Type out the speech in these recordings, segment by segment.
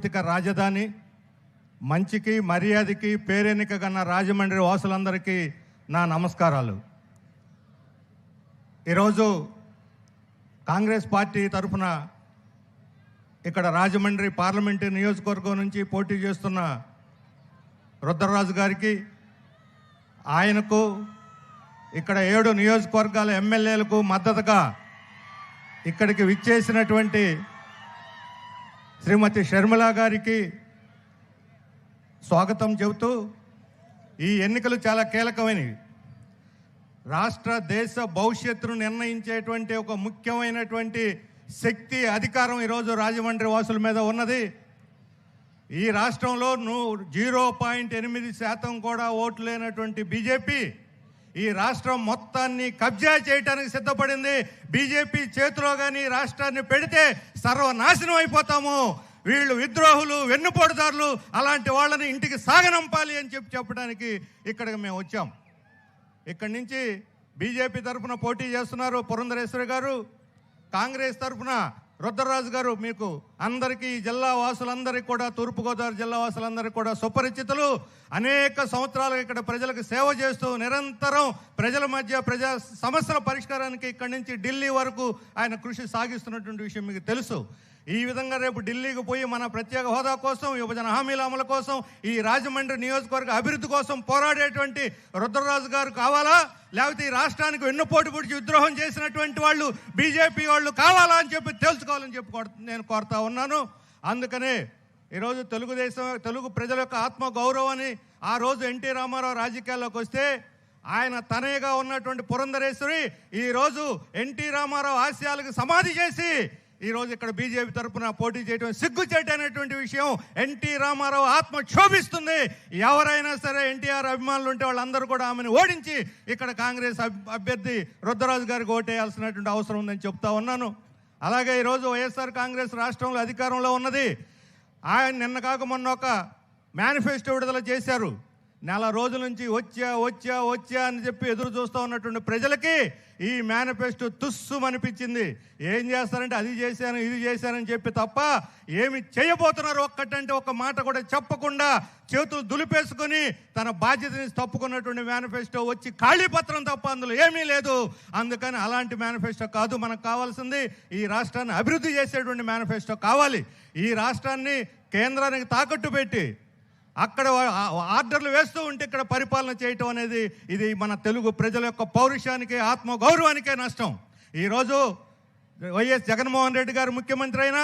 సాంస్కృతిక రాజధాని, మంచికి మర్యాదకి పేరెన్నిక కన్న రాజమండ్రి వాసులందరికీ నా నమస్కారాలు. ఈరోజు కాంగ్రెస్ పార్టీ తరఫున ఇక్కడ రాజమండ్రి పార్లమెంటు నియోజకవర్గం నుంచి పోటీ చేస్తున్న రుద్రరాజు గారికి, ఆయనకు ఇక్కడ 7 నియోజకవర్గాల ఎమ్మెల్యేలకు మద్దతుగా ఇక్కడికి విచ్చేసినటువంటి శ్రీమతి షర్మిల గారికి స్వాగతం చెబుతూ, ఈ ఎన్నికలు చాలా కీలకమైనవి. రాష్ట్ర దేశ భవిష్యత్తును నిర్ణయించేటువంటి ఒక ముఖ్యమైనటువంటి శక్తి, అధికారం ఈరోజు రాజమండ్రి వాసుల మీద ఉన్నది. ఈ రాష్ట్రంలో 0.8% కూడా ఓట్లు లేనటువంటి బీజేపీ ఈ రాష్ట్రం మొత్తాన్ని కబ్జా చేయడానికి సిద్ధపడింది. బీజేపీ చేతిలో కానీ రాష్ట్రాన్ని పెడితే సర్వనాశనం అయిపోతాము, వీళ్ళు విద్రోహులు, వెన్నుపోటుదారులు, అలాంటి వాళ్ళని ఇంటికి సాగనంపాలి అని చెప్పడానికి ఇక్కడికి మేము వచ్చాం. ఇక్కడి నుంచి బీజేపీ తరఫున పోటీ చేస్తున్నారు పురంధరేశ్వరి గారు, కాంగ్రెస్ తరఫున రుద్రరాజు గారు. మీకు అందరికీ, జిల్లా వాసులందరికీ కూడా, తూర్పుగోదావరి జిల్లా వాసులందరికీ కూడా సుపరిచితులు. అనేక సంవత్సరాలు ఇక్కడ ప్రజలకు సేవ చేస్తూ నిరంతరం ప్రజల మధ్య ప్రజా సమస్యల పరిష్కారానికి ఇక్కడి నుంచి ఢిల్లీ వరకు ఆయన కృషి సాగిస్తున్నటువంటి విషయం మీకు తెలుసు. ఈ విధంగా రేపు ఢిల్లీకి పోయి మన ప్రత్యేక హోదా కోసం, విభజన హామీల అమలు కోసం, ఈ రాజమండ్రి నియోజకవర్గ అభివృద్ధి కోసం పోరాడేటువంటి రుద్రరాజు గారు కావాలా, లేకపోతే ఈ రాష్ట్రానికి వెన్నుపోటు పొడిచి విద్రోహం చేసినటువంటి వాళ్ళు బీజేపీ వాళ్ళు కావాలా అని చెప్పి తెలుసుకోవాలని చెప్పి నేను కోరుతా ఉన్నాను. అందుకనే ఈరోజు తెలుగు ప్రజల యొక్క ఆత్మ గౌరవాన్ని, ఆ రోజు ఎన్టీ రామారావు రాజకీయాల్లోకి వస్తే ఆయన తనయగా ఉన్నటువంటి పురంధరేశ్వరి ఈరోజు ఎన్టీ రామారావు ఆశయాలకు సమాధి చేసి ఈరోజు ఇక్కడ బీజేపీ తరఫున పోటీ చేయడం సిగ్గుచేటైనటువంటి విషయం. ఎన్టీ రామారావు ఆత్మ క్షోభిస్తుంది. ఎవరైనా సరే ఎన్టీఆర్ అభిమానులు ఉంటే వాళ్ళందరూ కూడా ఆమెను ఓడించి ఇక్కడ కాంగ్రెస్ అభ్యర్థి రుద్రరాజు గారికి ఓటేయాల్సినటువంటి అవసరం ఉందని చెప్తా ఉన్నాను. అలాగే ఈరోజు వైఎస్ఆర్ కాంగ్రెస్ రాష్ట్రంలో అధికారంలో ఉన్నది. ఆయన నిన్న కాక మొన్న ఒక మేనిఫెస్టో విడుదల చేశారు. నెల రోజుల నుంచి వచ్చా అని చెప్పి ఎదురు చూస్తూ ఉన్నటువంటి ప్రజలకి ఈ మేనిఫెస్టో తుస్సు అనిపించింది. ఏం చేస్తారంటే అది చేశాను ఇది చేశానని చెప్పి తప్ప ఏమి చేయబోతున్నారు ఒక్కటంటే ఒక మాట కూడా చెప్పకుండా చేతులు దులిపేసుకొని తన బాధ్యతని తప్పుకున్నటువంటి మేనిఫెస్టో వచ్చి ఖాళీ పత్రం తప్ప అందులో ఏమీ లేదు. అందుకని అలాంటి మేనిఫెస్టో కాదు మనకు కావాల్సింది. ఈ రాష్ట్రాన్ని అభివృద్ధి చేసేటువంటి మేనిఫెస్టో కావాలి. ఈ రాష్ట్రాన్ని కేంద్రానికి తాకట్టు పెట్టి అక్కడ ఆర్డర్లు వేస్తూ ఉంటే ఇక్కడ పరిపాలన చేయటం అనేది ఇది మన తెలుగు ప్రజల యొక్క పౌరుషానికి, ఆత్మగౌరవానికే నష్టం. ఈరోజు వైఎస్ జగన్మోహన్ రెడ్డి గారు ముఖ్యమంత్రి అయినా,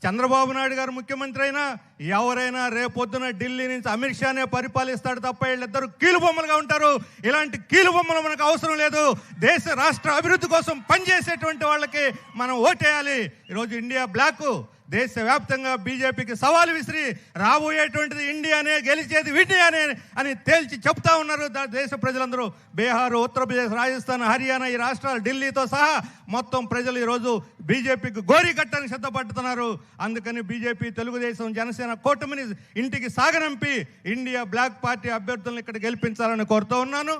చంద్రబాబు నాయుడు గారు ముఖ్యమంత్రి అయినా, ఎవరైనా రేపొద్దున ఢిల్లీ నుంచి అమిత్ షానే పరిపాలిస్తాడు తప్ప వీళ్ళిద్దరూ కీలుబొమ్మలుగా ఉంటారు. ఇలాంటి కీలుబొమ్మలు మనకు అవసరం లేదు. దేశ రాష్ట్ర అభివృద్ధి కోసం పనిచేసేటువంటి వాళ్ళకి మనం ఓటేయాలి. ఈరోజు ఇండియా బ్లాక్ దేశవ్యాప్తంగా బీజేపీకి సవాలు విసిరి రాబోయేటువంటిది ఇండియానే, గెలిచేది ఇండియానే అని తేల్చి చెప్తా ఉన్నారు దేశ ప్రజలందరూ. బీహార్, ఉత్తరప్రదేశ్, రాజస్థాన్, హర్యానా ఈ రాష్ట్రాలు, ఢిల్లీతో సహా మొత్తం ప్రజలు ఈరోజు బీజేపీకి గోరీ కట్టడానికి సిద్ధపడుతున్నారు. అందుకని బీజేపీ, తెలుగుదేశం, జనసేన కూటమిని ఇంటికి సాగనంపి ఇండియా బ్లాక్ పార్టీ అభ్యర్థులను ఇక్కడ గెలిపించాలని కోరుతూ ఉన్నాను.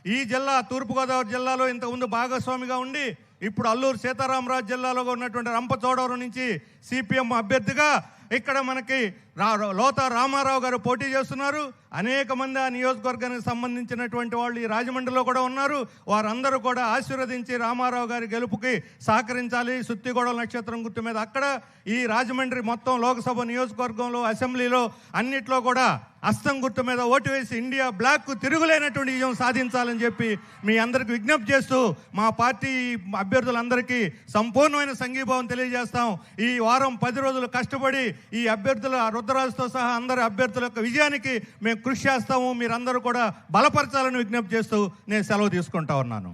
ఈ జిల్లా తూర్పుగోదావరి జిల్లాలో ఇంతకుముందు భాగస్వామిగా ఉండి ఇప్పుడు అల్లూరు సీతారామరాజు జిల్లాలో ఉన్నటువంటి రంపచోడవరం నుంచి సిపిఎం అభ్యర్థిగా ఇక్కడ మనకి లోతా రామారావు గారు పోటీ చేస్తున్నారు. అనేక మంది ఆ నియోజకవర్గానికి సంబంధించినటువంటి వాళ్ళు ఈ రాజమండ్రిలో కూడా ఉన్నారు. వారందరూ కూడా ఆశీర్వదించి రామారావు గారి గెలుపుకి సహకరించాలి. సుత్తిగొడవ నక్షత్రం గుర్తు మీద అక్కడ ఈ రాజమండ్రి మొత్తం లోక్సభ నియోజకవర్గంలో, అసెంబ్లీలో అన్నిట్లో కూడా అస్తం గుర్తు మీద ఓటు వేసి ఇండియా బ్లాక్ తిరుగులేనటువంటి విజయం సాధించాలని చెప్పి మీ అందరికి విజ్ఞప్తి చేస్తూ మా పార్టీ అభ్యర్థులందరికీ సంపూర్ణమైన సంఘీభావం తెలియజేస్తాం. ఈ వారం 10 రోజులు కష్టపడి ఈ అభ్యర్థుల రుద్రరాజుతో సహా అందరి అభ్యర్థుల యొక్క విజయానికి మేము కృషి చేస్తాము. మీరందరూ కూడా బలపరచాలని విజ్ఞప్తి చేస్తూ నేను సెలవు తీసుకుంటా ఉన్నాను.